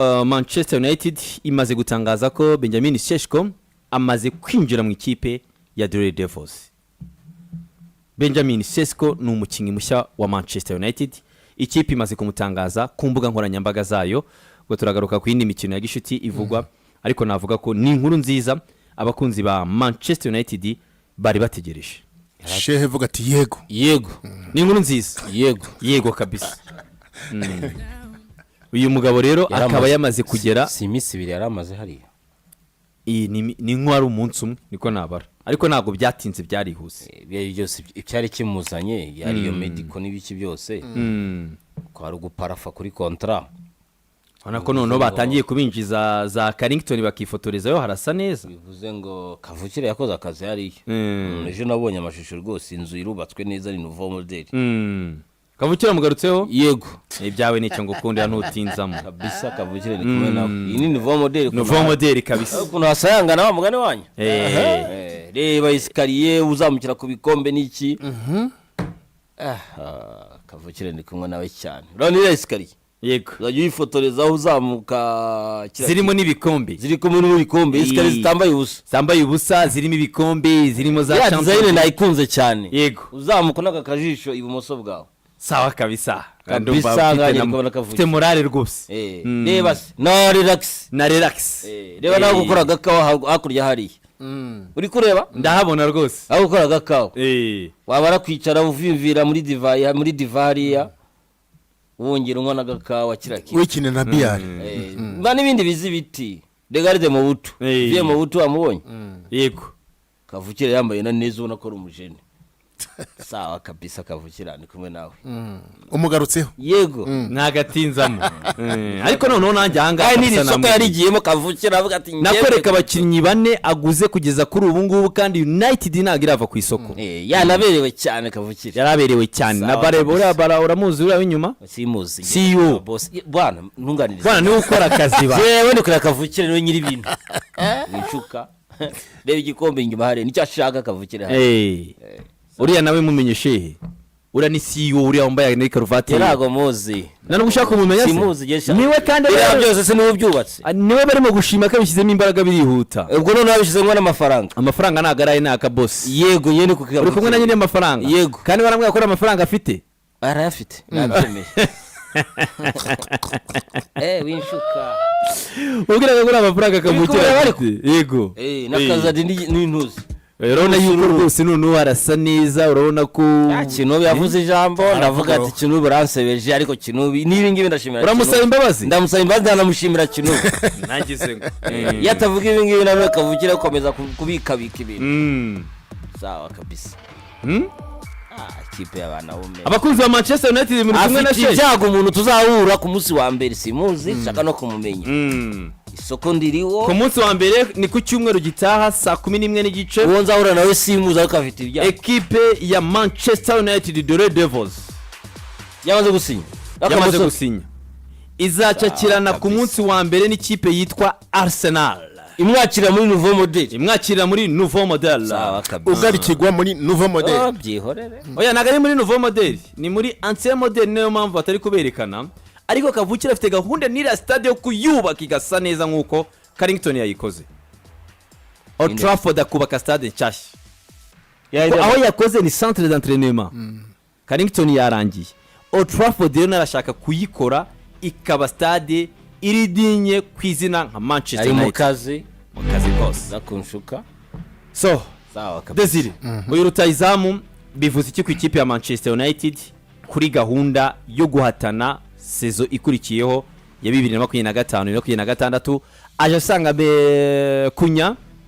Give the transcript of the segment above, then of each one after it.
Manchester United imaze gutangaza ko Benjamin Sesko amaze kwinjira mu ikipe ya The Red Devils. Benjamin Sesko ni umukinnyi mushya wa Manchester United. Ikipe imaze kumutangaza ku mbuga nkoranyambaga zayo. Ngo turagaruka ku yindi mikino ya gishuti ivugwa, ariko navuga ko ni inkuru nziza abakunzi ba Manchester United bari bategereje. Shehe vuga ati yego. Ni inkuru nziza. Yego kabisa. Uyu mugabo rero akaba yamaze kugera si iminsi ibiri yaramaze hariya. Ni inkwari umunsi umwe niko nabara, ariko ntabwo byatinze byarihuse. Byose icyari kimuzanye yari yo medical n'ibiki byose ko ari guparafa kuri contrat. Urabona ko noneho batangiye kubinjiza za Carrington bakifotorezayo harasa neza. Bivuze ngo Kavukire yakoze akazi hariya. Ejo nabonye amashusho rwose, inzu irubatswe neza, ni nouveau model. Kavukire mugarutseho? Yego. Ibyawe nicyo ngukundira ntutinzamo. Kabisa Kavukire ni kumwe nawe. Iyi ni nouveau model. Nouveau model kabisa. Ukuntu hasayanga na mugane wanyu. Reba iskariye uzamukira ku bikombe niki. Kavukire ni kumwe nawe cyane. Urabona iskariye? Yego. Uzajya uyifotorezaho uzamuka zirimo n'ibikombe. Zirimo n'ibikombe, iskariye zitambaye ubusa. Zambaye ubusa, zirimo ibikombe, zirimo za champions. Ya design nayikunze cyane. Yego. Uzamuka n'akajisho ibumoso bwawe. Sawa kabisa. Kabisa ngakubona Kavukire. Ufite morale rwose. Reba na relax. Reba nawe gukora gakawa hakurya hariya. Uri kureba? Ndahabona rwose. Aho gukora gakawa. Wabara kwicara uvimvira muri divariya. Wongera unywa n'agakawa kirakira. Wikine na biyari. N'ibindi bizi biti. Regarde mu buto. Viye mu buto amubonye. Yego. Kavukire yambaye na neza ubona ko ari umujene. Sawa kabisa Kavukire ni kumwe nawe. Umugarutseho? Yego. Nagatinzamo. Ariko noneho nanjye hanga asa namwe. Ni soko yarigiyemo Kavukire avuga ati nakwereka abakinnyi bane aguze kugeza kuri ubu ngubu, kandi United ntago irava ku isoko. Yanaberewe cyane Kavukire. Yaraberewe cyane. Na bara uramuzi uri inyuma? Simuzi. CEO. Bwana ntunganiriza. Bwana ni ukora akazi ba. Yewe ni kuri Kavukire no nyiri ibintu. Nishuka. Reba igikombe inyuma hare nicyo ashaka Kavukire hare. Uriya nawe mumenye shehe. Ura ni CEO uriya wambaye na karuvati. Yarago muzi. Nano gushaka kumumenya se. Simuzi gesha. Niwe kandi byose se niwe byubatse. Niwe barimo gushima ko bishyizemo imbaraga birihuta. Ubwo none abishizemo n'amafaranga. Amafaranga nagaraye naka boss. Yego nyene kukiga. Uri kumwe na nyine amafaranga. Yego. Kandi baramwe ko amafaranga afite. Arayafite. Nabyemeye. Winshuka. Ubwira ko amafaranga Kavukire. Yego. Nakazadi n'intuzi. Urabona yuko rwose none arasa neza, urabona ko Kinubi yavuze ijambo, ndavuga ati Kinubi uransebeje, ariko Kinubi nibi ngibi ndashimira. Uramusaba imbabazi? Ndamusaba imbabazi ndanamushimira Kinubi. Nagize ngo yatavuga ibi ngibi nawe Kavukire komeza kubikabika ibintu. Sawa kabisa. Kipe y'abana bombe. Abakunzi ba Manchester United muri kumwe na Shehe. Cyago umuntu tuzahura ku munsi wa mbere simuzi, shaka no kumumenya. Isoko ndiriwo ku munsi wa mbere ni ku cyumweru gitaha saa 11 n'igice. Uwo nzahura nawe simuzi ariko afite ibya. Equipe ya Manchester United The Red Devils yamaze gusinya. Izacakirana ku munsi wa mbere n'ikipe yitwa Arsenal. Imwakira muri nouveau model. Ugarikirwa muri nouveau model. Byihorere. Oya nagari muri nouveau model, ni muri ancien model, niyo mpamvu atari kuberekana. Ariko Kavukire afite gahunda n'ira stade yo kuyubaka igasa neza nkuko Carrington yayikoze. Old Trafford akubaka stade nshyashya. Aho yakoze ni centre d'entraînement. Carrington yarangiye. Old Trafford rero narashaka kuyikora ikaba stade iridinye kwizina nka Manchester United. Mu kazi boss. Zakunshuka. So, sawa kabisa. Desire. Uyu rutayizamu bivuze iki ku ikipe ya Manchester United kuri gahunda yo guhatana sezo ikurikiyeho ya 2025-2026? Aje asanga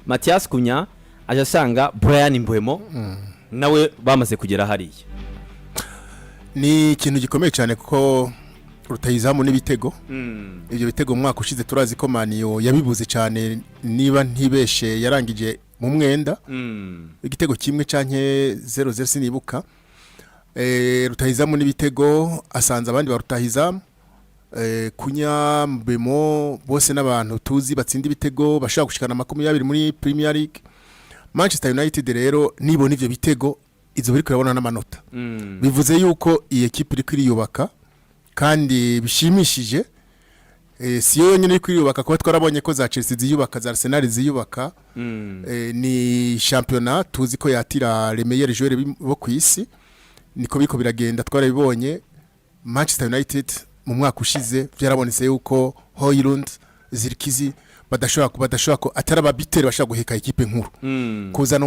Mathias Kunya, aje asanga Brian Mbeumo nawe bamaze kugera hariya. Ni ikintu gikomeye cyane kuko rutayizamu n'ibitego. Ibyo bitego mwaka ushize turazi ko Maniyo yabibuze cyane, niba ntibeshe yarangije mu mwenda. Igitego kimwe canke 0-0 sinibuka. Rutahizamu n'ibitego asanze abandi ba rutahizamu. Kunya Mbeumo bose n'abantu tuzi batsinda ibitego bashaka gushikana 20 muri Premier League. Manchester United rero nibona ivyo bitego izo biri kurabona n'amanota. Bivuze yuko iyi equipe iri kwiyubaka kandi bishimishije. si yo yonyine iri kwiyubaka kuba twarabonye ko za Chelsea ziyubaka za Arsenal ziyubaka ni championnat tuzi ko yatira les meilleurs joueurs bo ku isi niko biko biragenda twarabibonye Manchester United mu mwaka ushize byarabonetse yuko Højlund Zirkizi badashobora ko atari ababiteri bashaka guheka ekipe nkuru kuzana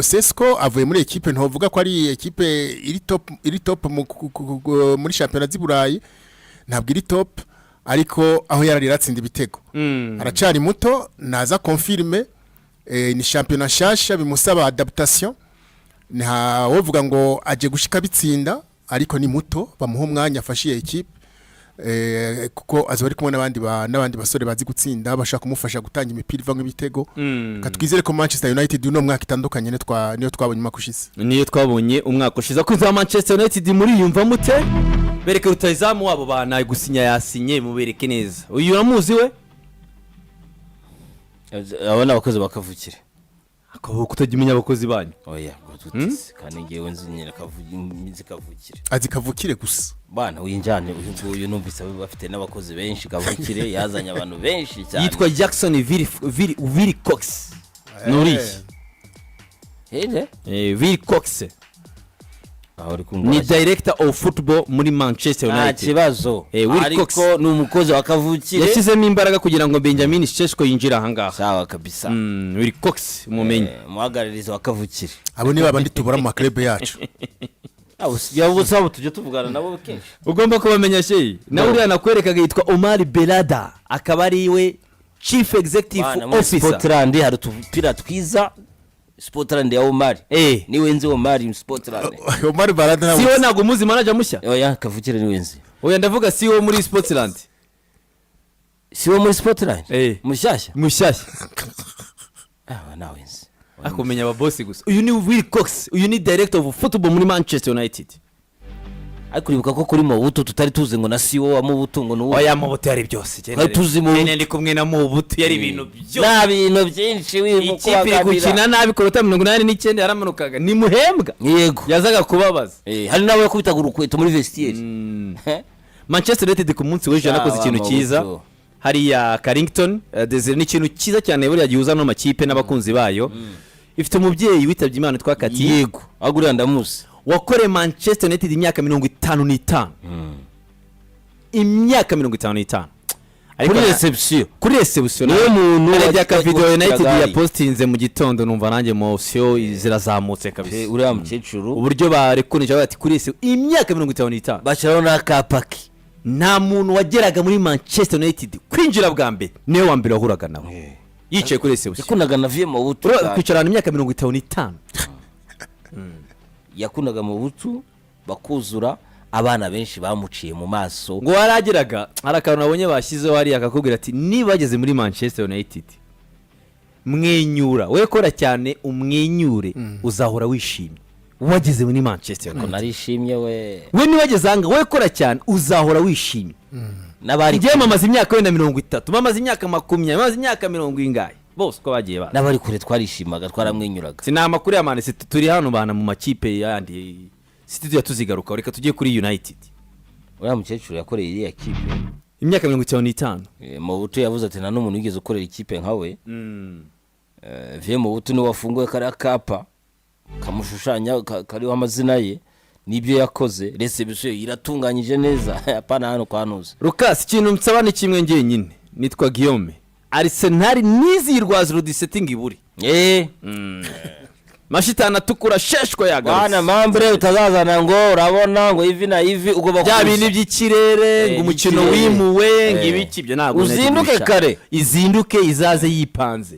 Sesko avuye muri ekipe ntovuga ko ari ekipe iri top muri championnat z'Iburayi ntabwo iri top ariko aho yararatsinda ibitego aracari muto naza confirme ni championnat shasha bimusaba adaptation nta wovuga ngo aje gushika bitsinda ariko ni muto bamuha umwanya afashiye ekipe kuko azaba ari kumwe n'abandi basore bazi gutsinda bashaka kumufasha gutanga imipira ivanga ibitego katwizere ko Manchester United uno mwaka itandukanye niyo twabonye umwaka ushize ko za Manchester United muri yumva mute bereke rutayizamu wabo bana gusinya yasinye mubereke neza uyu uramuzi we abana abakozi bakavukire akaba kutajya abakozi banyu oya gututse kandi ngewe nzinyira kavukire azi kavukire gusa bana uyinjane uyu numvise bafite n'abakozi benshi kavukire yazanye abantu benshi cyane yitwa Jackson Willy Cox nuri Willy Cox ni director of football muri Manchester United kibazo ariko ni umukozi wa kavukire yashizemo imbaraga kugira ngo Benjamin Sesko yinjira ahangaha sawa kabisa Willy Cox mumenye muhagarariza wa kavukire abo ni babandi tubura mu club yacu yabusaba tujye tuvugana nabo kenshi ugomba kubamenya sheyi nawe uriya nakwerekaga yitwa Omar Belada akaba ari we chief executive officer Scotland hari tupira twiza Scotland ya Omar niwe nzi Omar Scotland Omar Belada siwe nago muzi manager mushya oya kavukire niwe nzi oya ndavuga siwe muri Scotland siwe muri Scotland mushyashya nawe nzi akumenya ababosi gusa uyu ni Willy Cox uyu ni director of football muri Manchester United ariko uribuka ko kuri Mobutu tutari tuzi ngo na CEO wa Mobutu ngo nuwo oya Mobutu yari byose tuzi mu ndi kumwe na Mobutu yari ibintu byose na bintu byinshi wimukwagabira gukina nabi korota 89 yaramanukaga ni muhembwa yego yazaga kubabaza hari nawe yakubitaga urukweto muri vestiaire Manchester United ku munsi w'ejo nakoze ikintu cyiza hari ya Carrington Desire ni ikintu cyiza cyane buri yagihuza no makipe n'abakunzi bayo ifite umubyeyi witabye Imana twakati yego agurira ndamuzi wakore Manchester United imyaka 55 imyaka 55 kuri reception niwe muntu ajya ka video United ya postinze mu gitondo numva nanjye emotion zirazamutse kabisa uriya mukecuru uburyo barekunije bati kuri imyaka 55 bashiraho na kapaki nta muntu wageraga muri Manchester United kwinjira bwa mbere niwe wa mbere wahuraga nawe yicaye kuri reception yakunaga na vie mu butu kwicarana imyaka 55 yakunaga mu butu bakuzura abana benshi bamuciye mu maso ngo warageraga harakantu nabonye bashyizeho hari akakubwira ati nibageze muri Manchester United mwenyura we kora cyane umwenyure uzahora wishimye wageze muri Manchester United narishimye we nibageze hanga we kora cyane uzahora wishimye nabari ngiye mamaze imyaka wenda 30 mamaze imyaka 20 mamaze imyaka 40 ingahe bose ko bagiye ba nabari kure twarishimaga twaramwenyuraga sinama kuri ya Man City turi hano bana mu makipe yandi City tuzigaruka reka tujye kuri United uriya mukecuru yakoreye iriya kipe imyaka 55 mu buto yavuze ati nta n'umuntu wigeze ukorera ikipe nkawe vie mu buto ni wafunguye kare kapa kamushushanya kariho amazina ye nibyo yakoze reception iratunganyije neza apana hano kwanuza Lucas ikintu nsaba ni kimwe ngiye nyine nitwa Guillaume Arsenal nizirwaza rudisetting iburi mashitana atukura sheshko yagarutse bana mambre utazazana ngo urabona ngo ivi na ivi ugomba bya bintu by'ikirere ngo umukino wimuwe ngibiki byo ntabwo uzinduke kare izinduke izaze yipanze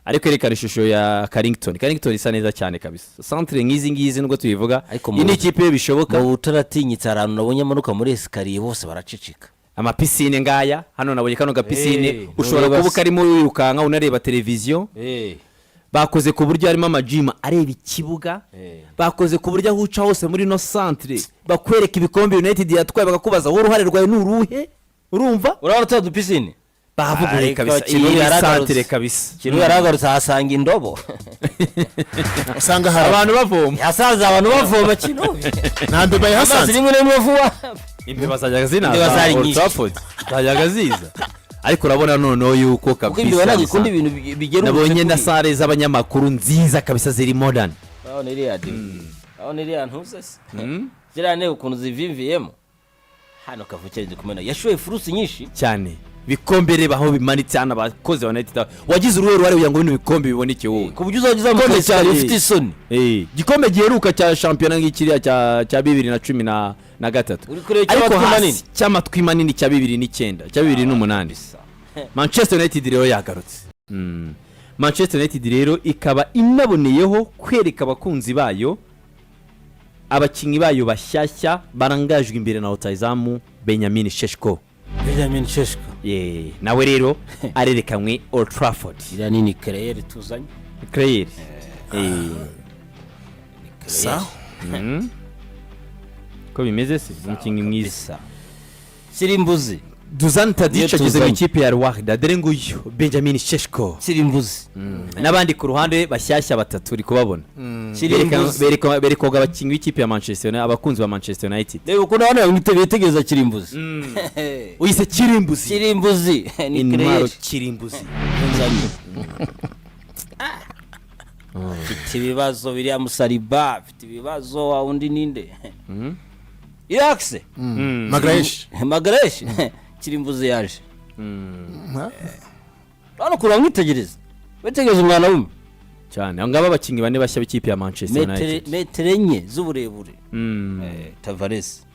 ariko yerekana ishusho ya Carrington isa neza cyane kabisa centre ngizi ngizi nubwo tuyivuga ini ikipe bishoboka mu utaratinyitse arantu nabonye manuka muri escalier bose baracicika amapisine ngaya hano nabonye kano gapisine ushobora kubuka arimo wirukanka unareba televiziyo bakoze ku buryo harimo amajima areba ikibuga bakoze ku buryo aho uca hose muri no centre bakwereka ibikombe United yatwaye bakakubaza wowe uruhare rwawe n'uruhe urumva urabona twa pisine bavuguye kabisa iyi centre kabisa kintu yaragarutse hasanga indobo usanga hari abantu bavoma yasaza abantu bavoma kino nande bayasanze rimwe vuba imbeba zajyaga Imbeba zari zinaza Old nyinshi. Trafford zajyaga ziza ariko urabona noneho yuko kuko ibyo bana gikunda kabisa ibintu bigera nabonye na sare z'abanyamakuru nziza kabisa ziri modern aho niriya ntuzese ziriya ntebe ukuntu zivimviyemo hano kavukire ndi kumena yashoye furusi nyinshi cyane bikombe reba aho bimanitse hano abakozi ba United wagize uruhare kugira ngo bino bikombe biboneke wowe ku buryo uzagiza mu Gikombe cyane cyane. ufite isoni gikombe giheruka cya shampiyona ngikiriya cya 2013 uri kureba ariko cy'amatwi manini hasi cy'amatwi manini cya 2009 cya 2008 Manchester United rero yagarutse Manchester United rero ikaba inaboneyeho kwereka abakunzi bayo abakinnyi bayo bashyashya barangajwe imbere na rutahizamu Benjamin Šeško nawe rero arerekanwe Old Trafford iriya nini kereyeri tuzanye Claire sa ko bimeze se umukinnyi mwiza bisa Kirimbuzi Dusan Tadic ageze mu tuzanye. ikipe ya Rwanda dore nguyu Benjamin Šeško Kirimbuzi n'abandi ku ruhande bashyashya batatu uri kubabona Kirimbuzi berekoga abakinnyi b'ikipe ya Manchester United abakunzi ba Manchester United reba ukuntu hano bitegereza Kirimbuzi uyise Kirimbuzi Kirimbuzi ni intwaro kereyeri Kirimbuzi tuzanye mfite ibibazo biriya Musaliba mfite ibibazo wa undi ninde Irakse Magresh Kirimbuzi yaje hano kura mwitegereza witegereza umwana w'umwe cyane ngaba abakinnyi bane bashya b'ikipe ya Manchester United metero enye z'uburebure Tavares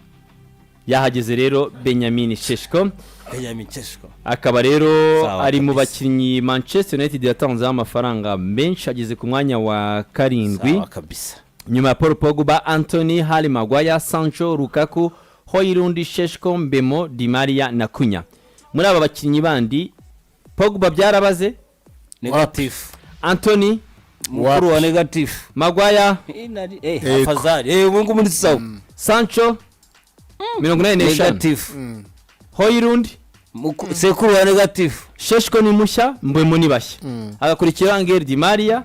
yahageze rero Benjamin Šeško Benjamin Šeško akaba rero Sawa ari mu kabisa. bakinnyi Manchester United yatanzeho amafaranga menshi ageze ku mwanya wa karindwi sawa kabisa nyuma ya Paul Pogba Anthony Harry Maguire Sancho Lukaku Højlund Šeško Mbemo Di Maria na Cunha muri aba bakinnyi bandi Pogba byarabaze negative Anthony mukuru wa negative Maguire afazari ubu ngubu muri sawa Sancho 45 negative Højlund sekuru wa negative Šeško ni mushya Mbemo ni bashya agakurikira Angel Di Maria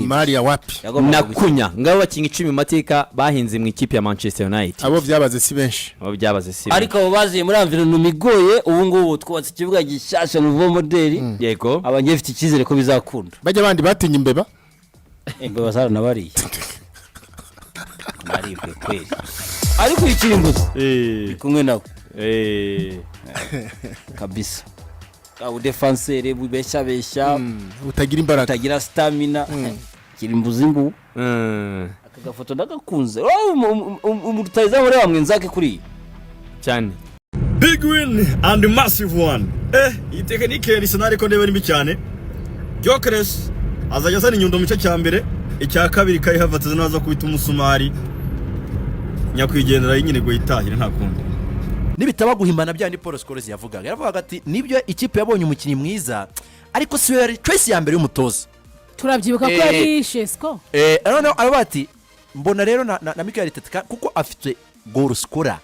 Maria wapi na Cunha ngabo bakinnyi 10 mu mateka bahinze mu ikipe ya Manchester United abo byabaze si benshi abo byabaze si ariko abo baziye muri environnement igoye ubu ngubu twubatse ikibuga gishyashya nouveau modeli yego abanye bafite icyizere ko bizakunda bajya abandi batinya imbeba imbeba zaranabariye naribwe kweli ariko Kirimbuzi kumwe nawe kabisa abo defenseur bubesha utagira imbaraga utagira stamina Kirimbuzi ngo aka gafoto ndagakunze umutayiza muri bamwe nzake kuri cyane Big win and massive one. Iyi tekinike ya Arsenal ko ndebe nimbi cyane. Gyökeres azajya asana inyundo mu cyo cya mbere, icya kabiri kai Havertz naza kubita umusumari. Nyakwigendera nyine go itahira nta kundi. Nibitaba guhimbana bya ni Paul Scholes yavugaga. Yaravuga ati nibyo ikipe yabonye umukinnyi mwiza ariko si yari choice ya mbere y'umutoza. Turabyibuka ko yari Šeško. None abati mbona rero na Mikel Arteta kuko afite goal scorer.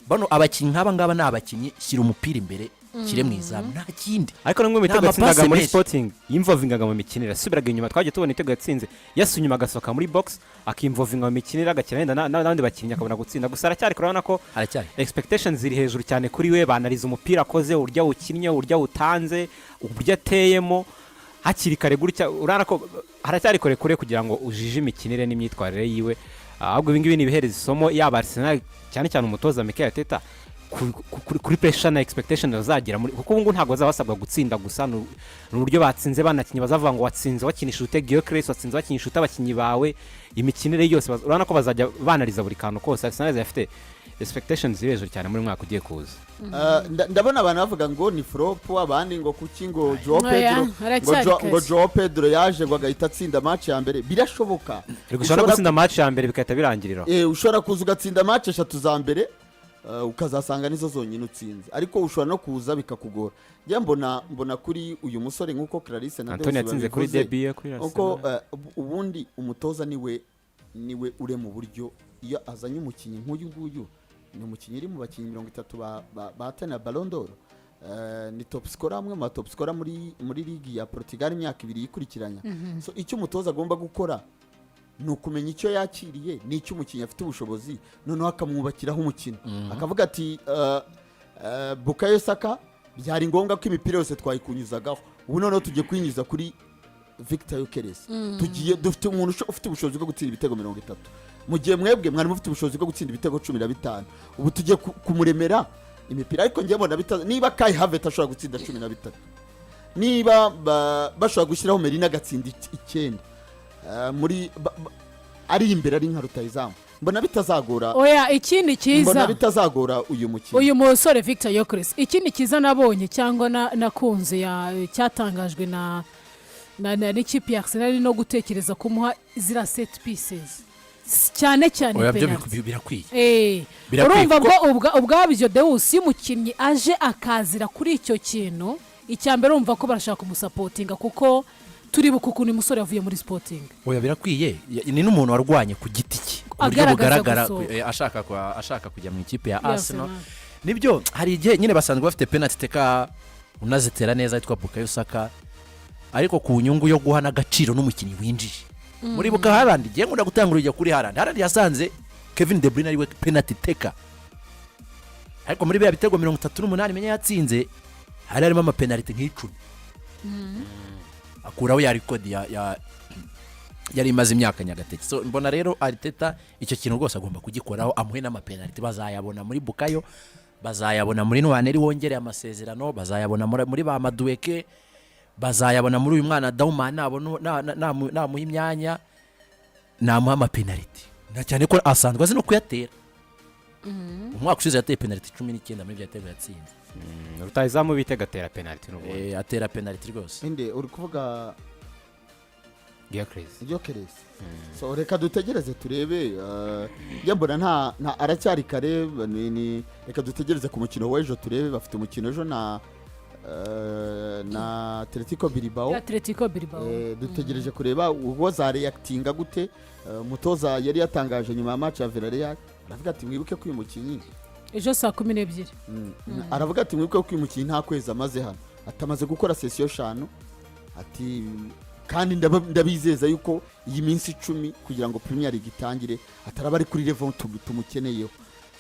Bano abakinnyi nk'aba ngaba ni abakinnyi shyira umupira imbere kire mwiza nta kindi ariko namwe mitego yatsindaga muri Sporting yimvovingaga mu mikinira subiraga inyuma twaje tubona itego yatsinze yasunyuma agasoka muri box akimvovinga mu mikinira agakina n'abandi bakinnyi akabona gutsinda gusa aracyari kurana ko expectations ziri hejuru cyane kuri we banariza umupira akoze urya ukinnye urya utanze uburyo ateyemo hakiri kare gutya urana ko haracyari kure kugira ngo ujije imikinire n'imyitwarire yiwe ahubwo ibingibi ni bihereza isomo yaba Arsenal cyane cyane umutoza Mikel Arteta kuri pressure na expectation bazagira muri kuko ubu ntago bazabasabwa gutsinda gusa n'uburyo batsinze banakinyi bazavuga ngo watsinze wakinisha utege Gyökeres watsinze wakinisha utabakinyi bawe imikinire yose urana ko bazajya banariza buri kantu kose Arsenal yafite expectations zibeje cyane muri mwaka ugiye kuza ndabona abantu bavuga ngo ni flop abandi ngo kuki ngo Joao Pedro yaje ngo agahita atsinda match ya mbere birashoboka ushobora gutsinda match ya mbere bikahita birangirira ushobora kuza ugatsinda match 3 za mbere ukazasanga nizo zonyine utsinze ariko ushobora no kuza bikakugora njye mbona kuri uyu musore nk'uko Clarisse na Antonio yatsinze kuri debut kuri uko ubundi umutoza niwe ure mu buryo iyo azanye umukinnyi nk'uyu nguyu ni umukinnyi uri mu bakinnyi 30 bahatana Ballon d'Or ni top scorer amwe mu top scorer muri ligi ya Portugal imyaka 2 yikurikiranya so icyo umutoza agomba gukora ni ukumenya icyo yakiriye n'icyo umukinnyi afite ubushobozi noneho akamwubakiraho umukino akavuga ati Bukayo Saka byari ngombwa ko imipira yose twayikunyuzagaho ubu noneho tugiye kuyinyuza kuri Victor Gyökeres tugiye dufite umuntu ufite ubushobozi bwo gutsinda ibitego 30 mu gihe mwebwe mwari mufite ubushobozi bwo gutsinda ibitego 15 ubu tugiye kumuremera imipira ariko ngiye mbona niba Kai Havertz ashobora gutsinda 13 niba bashobora gushyiraho Merina agatsinda 9 muri ari imbere ari nka rutayizamu mbona bitazagora oya ikindi kiza mbona bitazagora uyu mukino uyu musore Victor Gyökeres ikindi kiza nabonye cyangwa nakunze cyatangajwe na n'ikipe ya Arsenal no gutekereza kumuha zira set pieces cyane penalty birakwiye urumva bwo ubwabyo Deus y'umukinnyi aje akazira kuri icyo kintu icyambere urumva ko barashaka kumusapotinga kuko turi bukuku ni musore yavuye muri Sporting oya birakwiye ni n'umuntu warwanye ku giti cye uburyo bugaragara ashaka kujya mu ikipe ya Arsenal nibyo hari igihe nyine basanzwe bafite penalty teka unazitera neza yitwa Bukayo Saka ariko ku nyungu yo guhana agaciro n'umukinnyi winjije muri buka Haaland igihe ngunda gutanga urujya kuri Haaland yasanze Kevin De Bruyne ariwe penalty teka ariko muri bya bitego 38 menya yatsinze harimo ama penalty nk'icumi akuraho ya record yari imaze imyaka Nyagateke so mbona rero Arteta icyo kintu rwose agomba kugikoraho amuhe n'ama penalty bazayabona muri Bukayo bazayabona muri Nwaneri wongereye amasezerano bazayabona muri ba Madueke bazayabona muri uyu mwana Dauma namuha imyanya namuha ama penalty na cyane ko asanzwe azi no kuyatera umwaka ushize yateye penalty 19 muri byatego yatsinze rutayizamu bitega atera penalty atera penalty rwose inde uri kuvuga Gyökeres so reka dutegereze turebe yambona nta aracyari kare reka dutegereze ku mukino w'ejo turebe bafite umukino ejo na Atletico Bilbao dutegereje kureba ubwo za reactinga gute mutoza yari yatangaje nyuma ya match ya Villarreal aravuga ati mwibuke ko uyu mukinnyi ejo saa 12 aravuga ati mwibuke ko uyu mukinnyi nta kwezi amaze hano atamaze gukora session 5 ati kandi ndabizeza yuko iyi minsi 10 kugira ngo Premier League itangire ataraba ari kuri level tumukeneyeho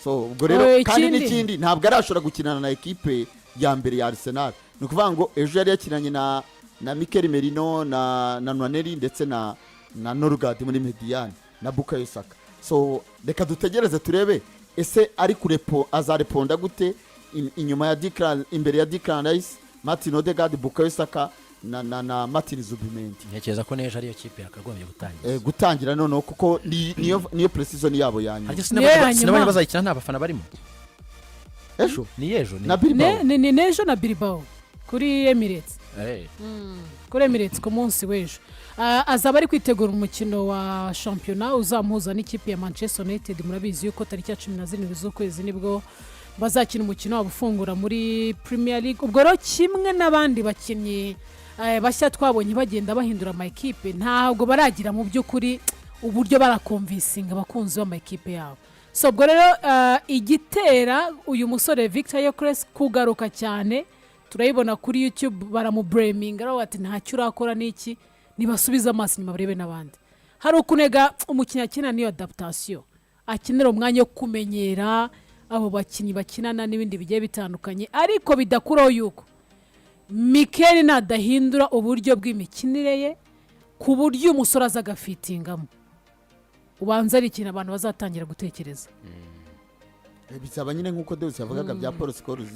so ubwo rero kandi n'ikindi ntabwo arashobora gukinana na equipe ya mbere ya Arsenal ni ukuvuga ngo ejo yari yakinanye na Mikel Merino na Nwaneri ndetse na Norgard muri Mediane na Bukayo Saka so reka dutegereze turebe ese ari azareponda gute inyuma ya Declan imbere ya Declan Rice Martin Odegaard Bukayo Saka na Martin Zubimendi ntekereza ko neje ariyo kipe yakagombye gutangira noneho kuko niyo precision yabo yanyuma sinabanye bazayikina nta bafana barimo ejo ni nejo na Bilbao kuri Emirates kuri Emirates ku munsi w'ejo azaba ari kwitegura umukino wa shampiyona uzamuhuza n'ikipe ya Manchester United murabizi yuko tariki ya 17 z'ukwezi nibwo bazakina umukino wabo ufungura muri Premier League ubwo rero kimwe n'abandi bakinnyi bashya twabonye bagenda bahindura ama equipe ntabwo baragira mu by'ukuri uburyo barakonvinsinga abakunzi b'ama equipe yabo so ubwo rero igitera uyu musore Victor Gyökeres kugaruka cyane turayibona kuri YouTube baramubreminga araho ati ntacyo urakora niki nibasubiza amaso nyuma barebe n'abandi hari ukunega umukinnyi akina niyo adaptation akinera umwanya wo kumenyera abo bakinnyi bakinana n'ibindi bigiye bitandukanye ariko bidakuraho yuko Mikel nadahindura uburyo bw'imikinire ye ku buryo umusore azagafitingamo ubanza ari ikintu abantu bazatangira gutekereza bizaba nyine nk'uko Deus yavugaga bya Paul Scholes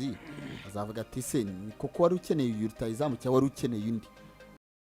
azavuga ati se koko wari ukeneye uyu rutayizamu cyangwa wari ukeneye undi